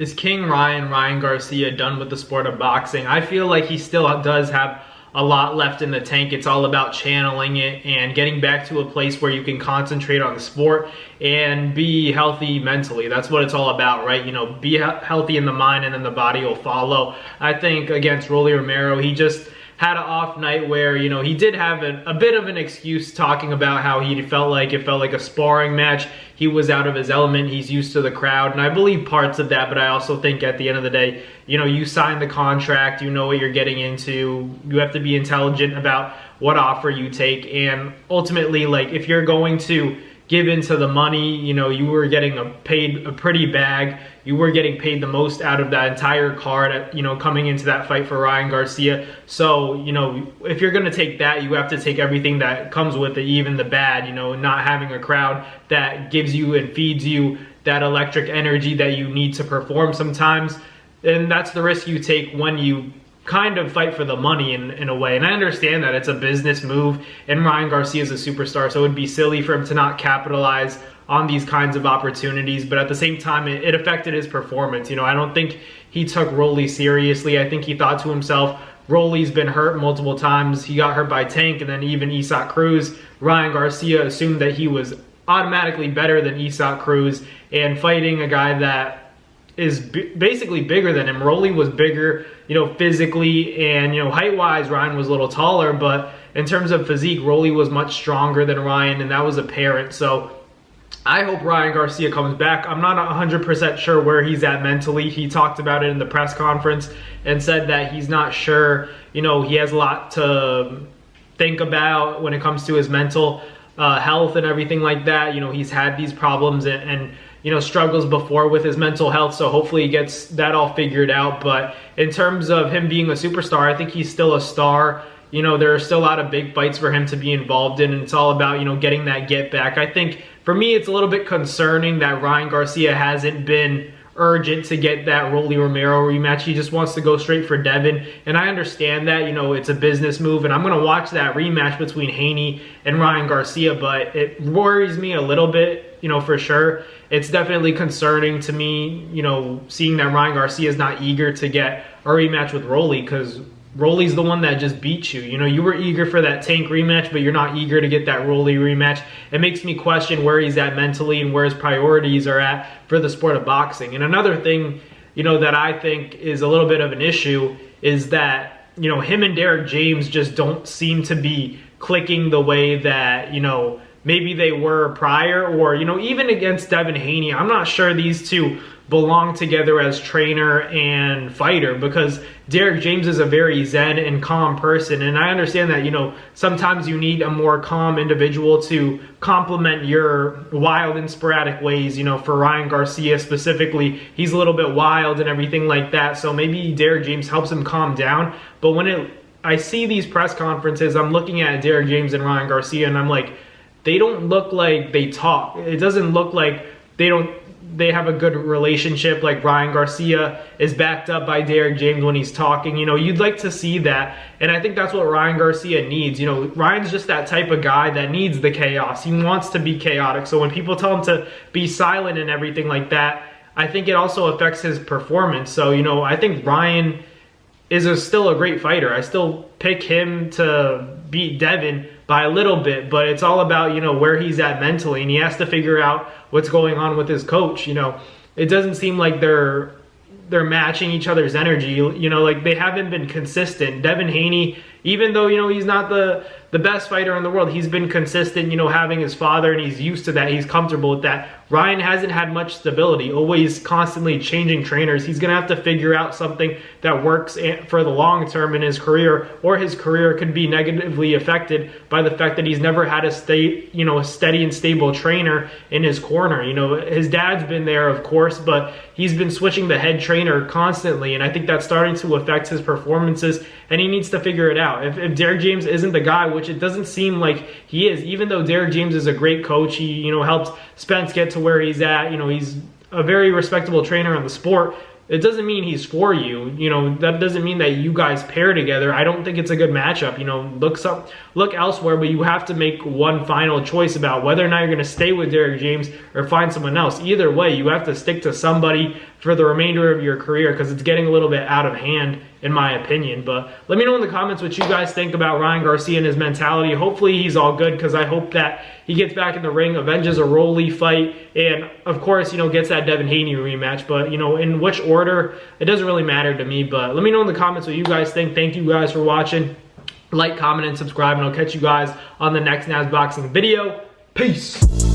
Is King Ryan Garcia done with the sport of boxing? I feel like he still does have a lot left in the tank. It's all about channeling it and getting back to a place where you can concentrate on the sport and be healthy mentally. That's what it's all about, right? You know, be healthy in the mind and then the body will follow. I think against Rolly Romero, he just had an off night where, you know, he did have a bit of an excuse talking about how it felt like a sparring match. He was out of his element. He's used to the crowd. And I believe parts of that, but I also think at the end of the day, you know, you signed the contract, you know what you're getting into. You have to be intelligent about what offer you take. And ultimately, like, if you're going to give into the money, you know, you were getting paid a pretty bag. You were getting paid the most out of that entire card, you know, coming into that fight for Ryan Garcia. So, you know, if you're going to take that, you have to take everything that comes with it, even the bad, you know, not having a crowd that gives you and feeds you that electric energy that you need to perform sometimes. And that's the risk you take when you kind of fight for the money in a way. And I understand that it's a business move and Ryan Garcia is a superstar, so it would be silly for him to not capitalize on these kinds of opportunities. But at the same time, it affected his performance. You know, I don't think he took Rolly seriously. I think he thought to himself, Rolly's been hurt multiple times. He got hurt by Tank and then even Isaac Cruz. Ryan Garcia assumed that he was automatically better than Isaac Cruz, and fighting a guy that is basically bigger than him. Rolly was bigger, you know, physically, and, you know, height-wise, Ryan was a little taller, but in terms of physique, Rolly was much stronger than Ryan, and that was apparent. So I hope Ryan Garcia comes back. I'm not 100% sure where he's at mentally. He talked about it in the press conference and said that he's not sure. You know, he has a lot to think about when it comes to his mental health and everything like that. You know, he's had these problems and you know, struggles before with his mental health, so hopefully he gets that all figured out. But in terms of him being a superstar, I think he's still a star. You know, there are still a lot of big fights for him to be involved in, and it's all about, you know, getting that get back. I think for me, it's a little bit concerning that Ryan Garcia hasn't been urgent to get that Rolly Romero rematch. He just wants to go straight for Devin, and I understand that, you know, it's a business move, and I'm going to watch that rematch between Haney and Ryan Garcia, but it worries me a little bit, you know, for sure. It's definitely concerning to me, you know, seeing that Ryan Garcia is not eager to get a rematch with Rolly, because Rolly's the one that just beat you. You know, you were eager for that Tank rematch, but you're not eager to get that Rolly rematch. It makes me question where he's at mentally and where his priorities are at for the sport of boxing. And another thing, you know, that I think is a little bit of an issue is that, you know, him and Derek James just don't seem to be clicking the way that, you know, maybe they were prior, or, you know, even against Devin Haney. I'm not sure these two belong together as trainer and fighter, because Derek James is a very zen and calm person, and I understand that, you know, sometimes you need a more calm individual to complement your wild and sporadic ways. You know, for Ryan Garcia specifically, he's a little bit wild and everything like that, so maybe Derek James helps him calm down. But when I see these press conferences, I'm looking at Derek James and Ryan Garcia, and I'm like, they don't look like they talk. It doesn't look like they have a good relationship. Like Ryan Garcia is backed up by Derek James when he's talking. You know, you'd like to see that, and I think that's what Ryan Garcia needs. You know, Ryan's just that type of guy that needs the chaos. He wants to be chaotic. So when people tell him to be silent and everything like that, I think it also affects his performance. So, you know, I think Ryan is still a great fighter. I still pick him to beat Devin by a little bit, but it's all about, you know, where he's at mentally, and he has to figure out what's going on with his coach. You know, it doesn't seem like they're matching each other's energy. You know, like, they haven't been consistent. Devin Haney, even though, you know, he's not the best fighter in the world, he's been consistent, you know, having his father, and he's used to that. He's comfortable with that. Ryan hasn't had much stability, always constantly changing trainers. He's going to have to figure out something that works for the long term in his career, or his career could be negatively affected by the fact that he's never had a steady and stable trainer in his corner. You know, his dad's been there, of course, but he's been switching the head trainer constantly, and I think that's starting to affect his performances, and he needs to figure it out. If Derek James isn't the guy, which it doesn't seem like he is, even though Derek James is a great coach, he, you know, helped Spence get to where he's at, you know, he's a very respectable trainer in the sport. It doesn't mean he's for you. You know, that doesn't mean that you guys pair together. I don't think it's a good matchup. You know, look elsewhere, but you have to make one final choice about whether or not you're going to stay with Derek James or find someone else. Either way, you have to stick to somebody for the remainder of your career, because it's getting a little bit out of hand in my opinion. But let me know in the comments what you guys think about Ryan Garcia and his mentality. Hopefully he's all good, because I hope that he gets back in the ring, avenges a Rolly fight, and of course, you know, gets that Devin Haney rematch. But, you know, in which order, it doesn't really matter to me. But let me know in the comments what you guys think. Thank you guys for watching. Like, comment, and subscribe, and I'll catch you guys on the next NAS Boxing video. Peace.